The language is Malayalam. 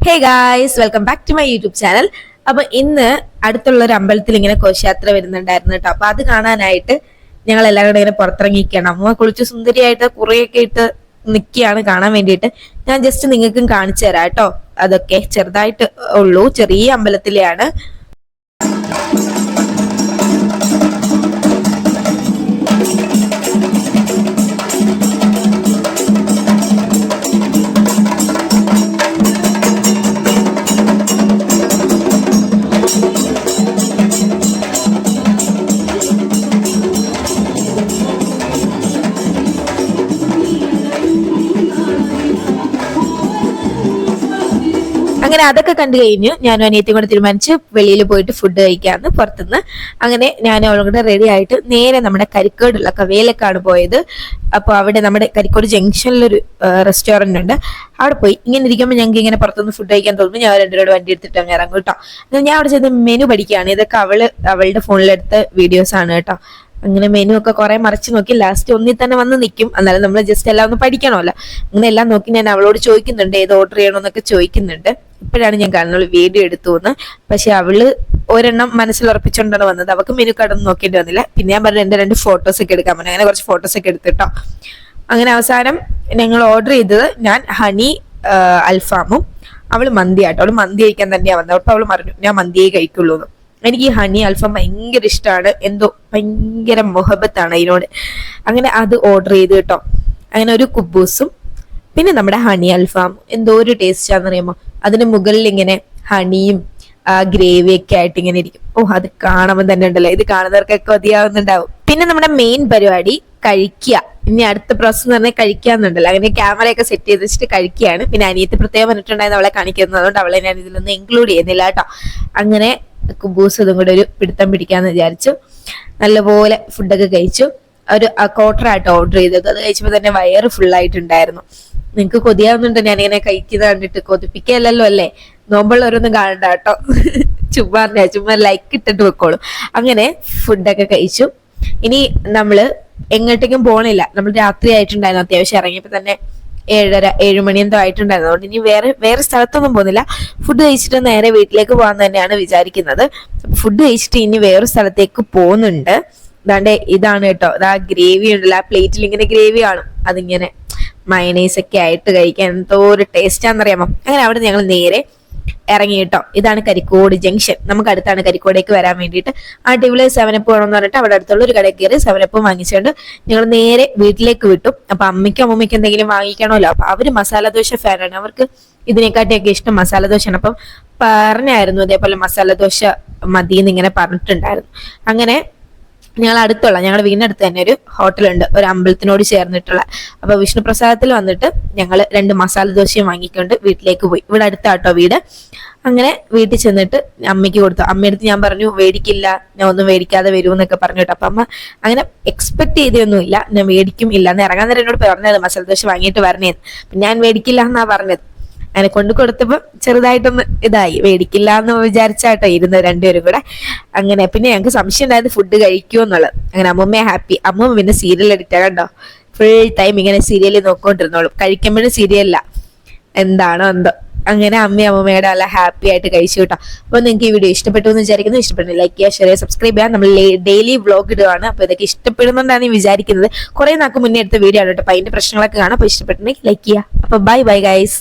Hey guys, welcome back to my YouTube channel. അപ്പൊ ഇന്ന് അടുത്തുള്ള ഒരു അമ്പലത്തിൽ ഇങ്ങനെ ഘോഷയാത്ര വരുന്നുണ്ടായിരുന്നു കേട്ടോ. അപ്പൊ അത് കാണാനായിട്ട് ഞങ്ങൾ എല്ലാവരും കൂടെ ഇങ്ങനെ പുറത്തിറങ്ങിയിരിക്കുകയാണ്. അമ്മ കുളിച്ച് സുന്ദരിയായിട്ട് കുറേയൊക്കെ ഇട്ട് നിൽക്കുകയാണ് കാണാൻ വേണ്ടിയിട്ട്. ഞാൻ ജസ്റ്റ് നിങ്ങൾക്കും കാണിച്ചു തരാം കേട്ടോ. അതൊക്കെ ചെറുതായിട്ട് ഉള്ളൂ, ചെറിയ അമ്പലത്തിലെയാണ്. അങ്ങനെ അതൊക്കെ കണ്ടു കഴിഞ്ഞു ഞാനും അനിയത്തിയും കൂടെ തീരുമാനിച്ച് വെളിയിൽ പോയിട്ട് ഫുഡ് കഴിക്കാന്ന് പുറത്തുനിന്ന്. അങ്ങനെ ഞാനും അവളും കൂടെ റെഡി ആയിട്ട് നേരെ നമ്മുടെ കരിക്കോടുള്ള കവേലക്കാണ് പോയത്. അപ്പോൾ അവിടെ നമ്മുടെ കരിക്കോട് ജംഗ്ഷനിലൊരു റെസ്റ്റോറന്റ് ഉണ്ട്. അവിടെ പോയി ഇങ്ങനെ ഇരിക്കുമ്പോൾ ഞങ്ങൾക്ക് ഇങ്ങനെ പുറത്തുനിന്ന് ഫുഡ് കഴിക്കാൻ തോന്നുന്നു. ഞാൻ രണ്ടുപേരോട് വണ്ടി എടുത്തിട്ട് അങ്ങ് ഇറങ്ങും കേട്ടോ. ഞാൻ അവിടെ ചെന്ന് മെനു പഠിക്കുകയാണ്. ഇതൊക്കെ അവളുടെ ഫോണിലെടുത്ത വീഡിയോസ് ആണ് കേട്ടോ. അങ്ങനെ മെനു ഒക്കെ കുറെ മറിച്ച് നോക്കി ലാസ്റ്റ് ഒന്നിൽ തന്നെ വന്ന് നിൽക്കും. എന്നാലും നമ്മൾ ജസ്റ്റ് എല്ലാം ഒന്ന് പഠിക്കണമല്ലോ. അങ്ങനെ എല്ലാം നോക്കി ഞാൻ അവളോട് ചോദിക്കുന്നുണ്ട് ഏത് ഓർഡർ ചെയ്യണമെന്നൊക്കെ ചോദിക്കുന്നുണ്ട്. ഇപ്പോഴാണ് ഞാൻ കാണുന്നത് വീഡിയോ എടുത്തു എന്ന്. പക്ഷെ അവള് ഒരെണ്ണം മനസ്സിൽ ഉറപ്പിച്ചുകൊണ്ടാണ് വന്നത്. അവൾക്ക് മെനു കടന്ന് നോക്കേണ്ടി വന്നില്ല. പിന്നെ ഞാൻ പറഞ്ഞു എന്റെ 2 ഫോട്ടോസ് ഒക്കെ എടുക്കാൻ പറഞ്ഞു. അങ്ങനെ കുറച്ച് ഫോട്ടോസ് ഒക്കെ എടുത്തിട്ടോ. അങ്ങനെ അവസാനം ഞങ്ങൾ ഓർഡർ ചെയ്തത് ഞാൻ ഹണി അൽഫാമും അവള് മന്തി ആട്ടോ. അവള് മന്തി കഴിക്കാൻ തന്നെയാണ് വന്നത്. അപ്പൊ അവള് പറഞ്ഞു ഞാൻ മന്തിയെ കഴിക്കുള്ളൂ എന്ന്. എനിക്ക് ഈ ഹണി അൽഫാം ഭയങ്കര ഇഷ്ടമാണ്. എന്തോ ഭയങ്കര മുഹബത്താണ് അതിനോട്. അങ്ങനെ അത് ഓർഡർ ചെയ്ത് കേട്ടോ. അങ്ങനെ ഒരു കുബൂസും പിന്നെ നമ്മുടെ ഹണി അൽഫാം എന്തോ ഒരു ടേസ്റ്റാന്ന് അറിയാമോ. അതിന് മുകളിൽ ഇങ്ങനെ ഹണിയും ഗ്രേവിയൊക്കെ ആയിട്ട് ഇങ്ങനെ ഇരിക്കും. അത് കാണുമ്പോൾ തന്നെ ഉണ്ടല്ലോ, ഇത് കാണുന്നവർക്കൊക്കെ കൊതിയാവുന്നുണ്ടാവും. പിന്നെ നമ്മുടെ മെയിൻ പരിപാടി കഴിക്കുക. ഇനി അടുത്ത പ്രോസസ് എന്ന് പറഞ്ഞാൽ കഴിക്കാന്നുണ്ടല്ലോ. അങ്ങനെ ക്യാമറയൊക്കെ സെറ്റ് ചെയ്ത് വെച്ചിട്ട് കഴിക്കുകയാണ്. പിന്നെ അനിയത്തി പ്രത്യേകം പറഞ്ഞിട്ടുണ്ടായിരുന്നു അവളെ കാണിക്കുന്നത്. അതുകൊണ്ട് അവളെ ഞാൻ ഇതിലൊന്നും ഇൻക്ലൂഡ് ചെയ്യുന്നില്ല കേട്ടോ. അങ്ങനെ കുബൂസ് ഇതും കൂടെ ഒരു പിടുത്തം പിടിക്കാന്ന് വിചാരിച്ചു. നല്ലപോലെ ഫുഡൊക്കെ കഴിച്ചു. ഒരു ക്വാർട്ടറായിട്ട് ഓർഡർ ചെയ്തത്. അത് കഴിച്ചപ്പോൾ തന്നെ വയറ് ഫുള്ളായിട്ടുണ്ടായിരുന്നു. നിങ്ങക്ക് കൊതിയാവുന്നുണ്ട് ഞാനിങ്ങനെ കഴിക്കുന്നത് കണ്ടിട്ട്. കൊതിപ്പിക്കല്ലോ അല്ലേ, നോമ്പുള്ളവരൊന്നും കാണണ്ട കേട്ടോ. ചുമ്മാ ലൈക്ക് ഇട്ടിട്ട് വെക്കോളൂ. അങ്ങനെ ഫുഡൊക്കെ കഴിച്ചു. ഇനി നമ്മള് എങ്ങോട്ടേക്കും പോണില്ല. നമ്മൾ രാത്രി ആയിട്ടുണ്ടായിരുന്നു. അത്യാവശ്യം ഇറങ്ങിയപ്പോ തന്നെ 7:30 മണി എന്തോ ആയിട്ടുണ്ടായിരുന്നു. അതുകൊണ്ട് ഇനി വേറെ സ്ഥലത്തൊന്നും പോകുന്നില്ല. ഫുഡ് കഴിച്ചിട്ട് നേരെ വീട്ടിലേക്ക് പോകാൻ തന്നെയാണ് വിചാരിക്കുന്നത്. ഫുഡ് കഴിച്ചിട്ട് ഇനി വേറൊരു സ്ഥലത്തേക്ക് പോകുന്നുണ്ട്. അതാണ്ട് ഇതാണ് കേട്ടോ. അത് ആ ഗ്രേവി ഉണ്ടല്ലോ, ആ പ്ലേറ്റിൽ ഇങ്ങനെ ഗ്രേവി കാണും. അതിങ്ങനെ മയണൈസ് ഒക്കെ ആയിട്ട് കഴിക്കാൻ എന്തോ ഒരു ടേസ്റ്റാന്നറിയാമോ. അങ്ങനെ അവിടെ ഞങ്ങൾ നേരെ ഇറങ്ങി കേട്ടോ. ഇതാണ് കരിക്കോട് ജംഗ്ഷൻ. നമുക്ക് അടുത്താണ് കരിക്കോടേക്ക് വരാൻ വേണ്ടിയിട്ട്. അടിപൊളി 7up വേണമെന്ന് പറഞ്ഞിട്ട് അവിടെ അടുത്തുള്ള ഒരു കടയിൽ കയറി 7up വാങ്ങിച്ചുകൊണ്ട് ഞങ്ങൾ നേരെ വീട്ടിലേക്ക് വിട്ടു. അപ്പൊ അമ്മയ്ക്കും അമ്മയ്ക്കും എന്തെങ്കിലും വാങ്ങിക്കണമല്ലോ. അപ്പൊ അവര് മസാല ദോശ ഫാനാണ്. അവർക്ക് ഇതിനെക്കാട്ടിയൊക്കെ ഇഷ്ടം മസാല ദോശയാണ്. അപ്പം പറഞ്ഞായിരുന്നു അതേപോലെ മസാല ദോശ മതിയെന്ന് ഇങ്ങനെ പറഞ്ഞിട്ടുണ്ടായിരുന്നു. അങ്ങനെ ഞങ്ങളുടെ വീടിനടുത്ത് തന്നെ ഒരു ഹോട്ടലുണ്ട്, ഒരു അമ്പലത്തിനോട് ചേർന്നിട്ടുള്ള. അപ്പൊ വിഷ്ണു പ്രസാദത്തിൽ വന്നിട്ട് ഞങ്ങൾ 2 മസാല ദോശയും വാങ്ങിക്കൊണ്ട് വീട്ടിലേക്ക് പോയി. ഇവിടെ അടുത്താട്ടോ വീട്. അങ്ങനെ വീട്ടിൽ ചെന്നിട്ട് അമ്മയ്ക്ക് കൊടുത്തു. അമ്മയടുത്ത് ഞാൻ പറഞ്ഞു മേടിക്കില്ല, ഞാൻ ഒന്നും മേടിക്കാതെ വരുമെന്നൊക്കെ പറഞ്ഞു കേട്ടോ. അപ്പൊ അമ്മ അങ്ങനെ എക്സ്പെക്ട് ചെയ്തൊന്നുമില്ല ഞാൻ മേടിക്കും ഇല്ല എന്ന്. ഇറങ്ങാൻ നേരം എന്നോട് പറഞ്ഞത് മസാല ദോശ വാങ്ങിയിട്ട് വരണേന്ന്. ഞാൻ മേടിക്കില്ല എന്നാ പറഞ്ഞത്. അങ്ങനെ കൊണ്ടുകൊടുത്തപ്പോ ചെറുതായിട്ടൊന്ന് ഇതായി. മേടിക്കില്ല എന്ന് വിചാരിച്ചാട്ടോ ഇരുന്ന് രണ്ടുപേരും കൂടെ. അങ്ങനെ പിന്നെ ഞങ്ങൾക്ക് സംശയം ഉണ്ടായത് ഫുഡ് കഴിക്കുമോ എന്നുള്ളത്. അങ്ങനെ അമ്മമ്മയെ ഹാപ്പി. അമ്മ പിന്നെ സീരിയൽ എഡിറ്റാ കണ്ടോ. ഫുൾ ടൈം ഇങ്ങനെ സീരിയൽ നോക്കിക്കൊണ്ടിരുന്നോളും. കഴിക്കുമ്പോഴും സീരിയല്ല എന്താണോ എന്തോ. അങ്ങനെ അമ്മയുടെ നല്ല ഹാപ്പി ആയിട്ട് കഴിച്ചു കേട്ടോ. അപ്പൊ നിങ്ങൾക്ക് ഈ വീഡിയോ ഇഷ്ടപ്പെട്ടു എന്ന് വിചാരിക്കുന്നു. ഇഷ്ടപ്പെട്ടു ലൈക്ക് ചെയ്യുക, ഷെയർ ചെയ്യുക, സബ്സ്ക്രൈബ് ചെയ്യുക. നമ്മൾ ഡെയിലി വ്ലോഗ് ഇടുകയാണ്. അപ്പൊ ഇതൊക്കെ ഇഷ്ടപ്പെടുന്നുണ്ടാണ് വിചാരിക്കുന്നത്. കുറെ നാൾക്ക് മുന്നേ എടുത്ത വീഡിയോ ആണ് കേട്ടോ. അപ്പൊ അതിന്റെ പ്രശ്നങ്ങളൊക്കെ കാണാം. അപ്പൊ ഇഷ്ടപ്പെട്ടുണ്ടെങ്കിൽ ലൈക്ക് ചെയ്യുക. അപ്പൊ ബൈ ഗൈസ്.